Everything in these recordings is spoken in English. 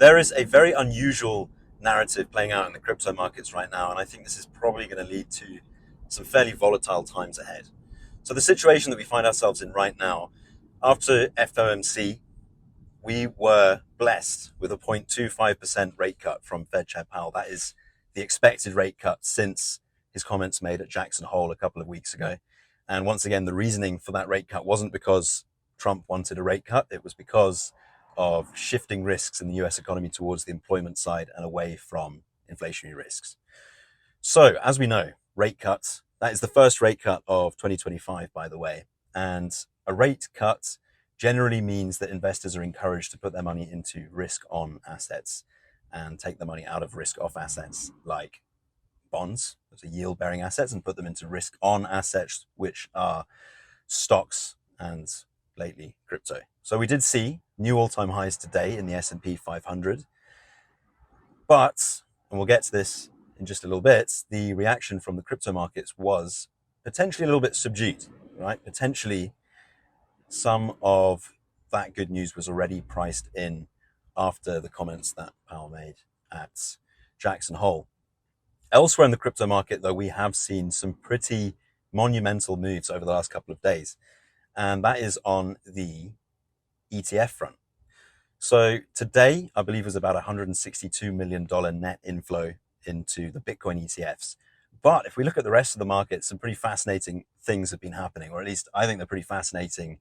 there is a very unusual narrative playing out in the crypto markets right now, and I think this is probably going to lead to some fairly volatile times ahead. So the situation that we find ourselves in right now, after FOMC, we were blessed with a 0.25% rate cut from Fed Chair Powell. That is the expected rate cut since his comments made at Jackson Hole a couple of weeks ago. And once again, the reasoning for that rate cut wasn't because Trump wanted a rate cut. It was because of shifting risks in the US economy towards the employment side and away from inflationary risks. So, as we know, rate cuts, that is the first rate cut of 2025, by the way. And a rate cut generally means that investors are encouraged to put their money into risk-on assets and take the money out of risk-off assets like bonds, those are yield-bearing assets, and put them into risk-on assets, which are stocks and lately crypto. So we did see new all-time highs today in the S&P 500, but, and we'll get to this in just a little bit, the reaction from the crypto markets was potentially a little bit subdued, right? Potentially some of that good news was already priced in after the comments that Powell made at Jackson Hole. Elsewhere in the crypto market, though, we have seen some pretty monumental moves over the last couple of days, and that is on the ETF front. So today, I believe, was about $162 million net inflow into the Bitcoin ETFs. But if we look at the rest of the market, some pretty fascinating things have been happening, or at least I think they're pretty fascinating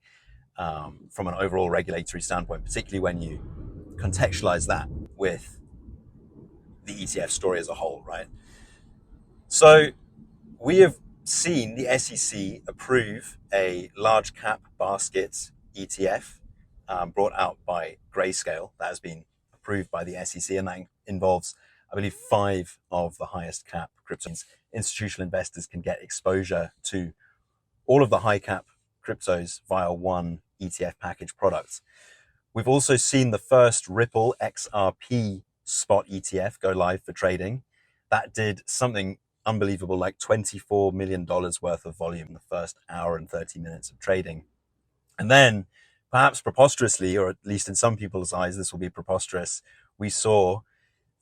from an overall regulatory standpoint, particularly when you contextualize that with the ETF story as a whole, right? So we have seen the SEC approve a large cap basket ETF brought out by Grayscale that has been approved by the SEC, and that involves, I believe, 5 of the highest cap cryptos. Institutional investors can get exposure to all of the high cap cryptos via one ETF package product. We've also seen the first Ripple XRP spot ETF go live for trading. That did something unbelievable, like $24 million worth of volume in the first hour and 30 minutes of trading. And then, perhaps preposterously, or at least in some people's eyes, this will be preposterous, we saw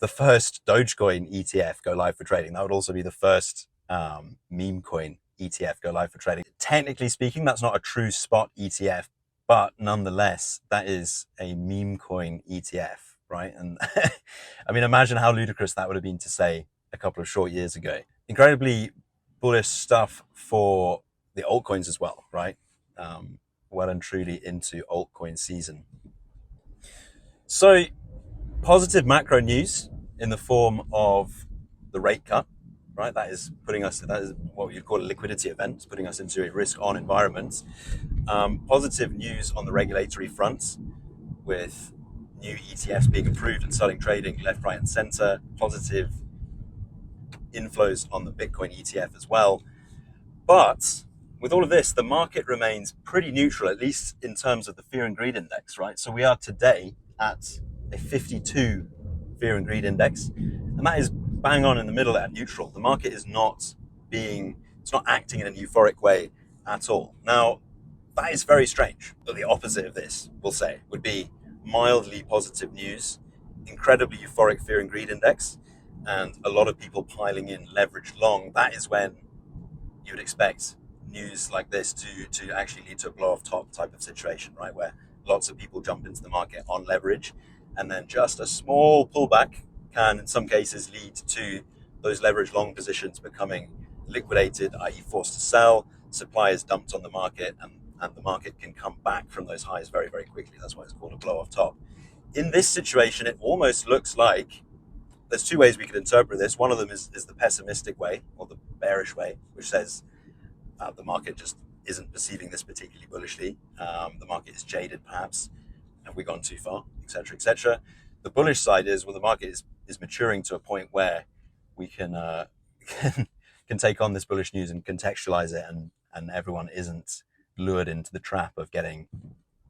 the first Dogecoin ETF go live for trading. That would also be the first meme coin ETF go live for trading. Technically speaking, that's not a true spot ETF, but nonetheless, that is a meme coin ETF, right? And I mean, imagine how ludicrous that would have been to say a couple of short years ago. Incredibly bullish stuff for the altcoins as well, right? Well and truly into altcoin season. So positive macro news in the form of the rate cut, right? That is what you'd call a liquidity event. It's putting us into a risk-on environment. Positive news on the regulatory front with new ETFs being approved and starting trading left, right, and center. Positive inflows on the Bitcoin ETF as well. But with all of this, the market remains pretty neutral, at least in terms of the fear and greed index, right? So we are today at a 52 fear and greed index, and that is bang on in the middle at neutral. The market is it's not acting in a euphoric way at all. Now, that is very strange, but the opposite of this, we'll say, would be mildly positive news, incredibly euphoric fear and greed index, and a lot of people piling in leverage long. That is when you would expect news like this to actually lead to a blow off top type of situation, right? Where lots of people jump into the market on leverage, and then just a small pullback can in some cases lead to those leverage long positions becoming liquidated, i.e. forced to sell, supply is dumped on the market, and the market can come back from those highs very, very quickly. That's why it's called a blow off top. In this situation, it almost looks like there's 2 ways we could interpret this. One of them is the pessimistic way, or the bearish way, which says the market just isn't perceiving this particularly bullishly. The market is jaded, perhaps. Have we gone too far, etc., etc. The bullish side is, well, the market is maturing to a point where we can take on this bullish news and contextualize it, and everyone isn't lured into the trap of getting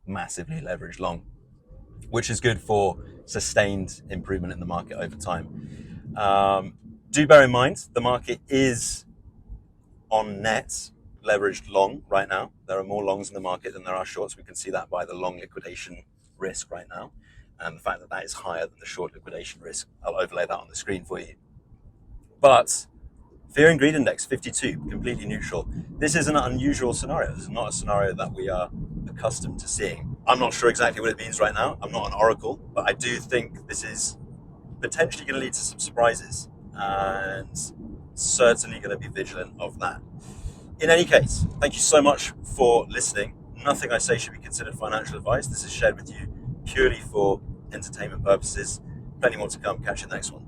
massively leveraged long, which is good for sustained improvement in the market over time. Do bear in mind, the market is on net leveraged long right now. There are more longs in the market than there are shorts. We can see that by the long liquidation risk right now. and the fact that that is higher than the short liquidation risk. I'll overlay that on the screen for you. But fear and greed index 52, completely neutral. This is an unusual scenario. This is not a scenario that we are accustomed to seeing. I'm not sure exactly what it means right now. I'm not an oracle, but I do think this is potentially going to lead to some surprises, and certainly going to be vigilant of that. In any case, thank you so much for listening. Nothing I say should be considered financial advice. This is shared with you purely for entertainment purposes. Plenty more to come. Catch you in the next one.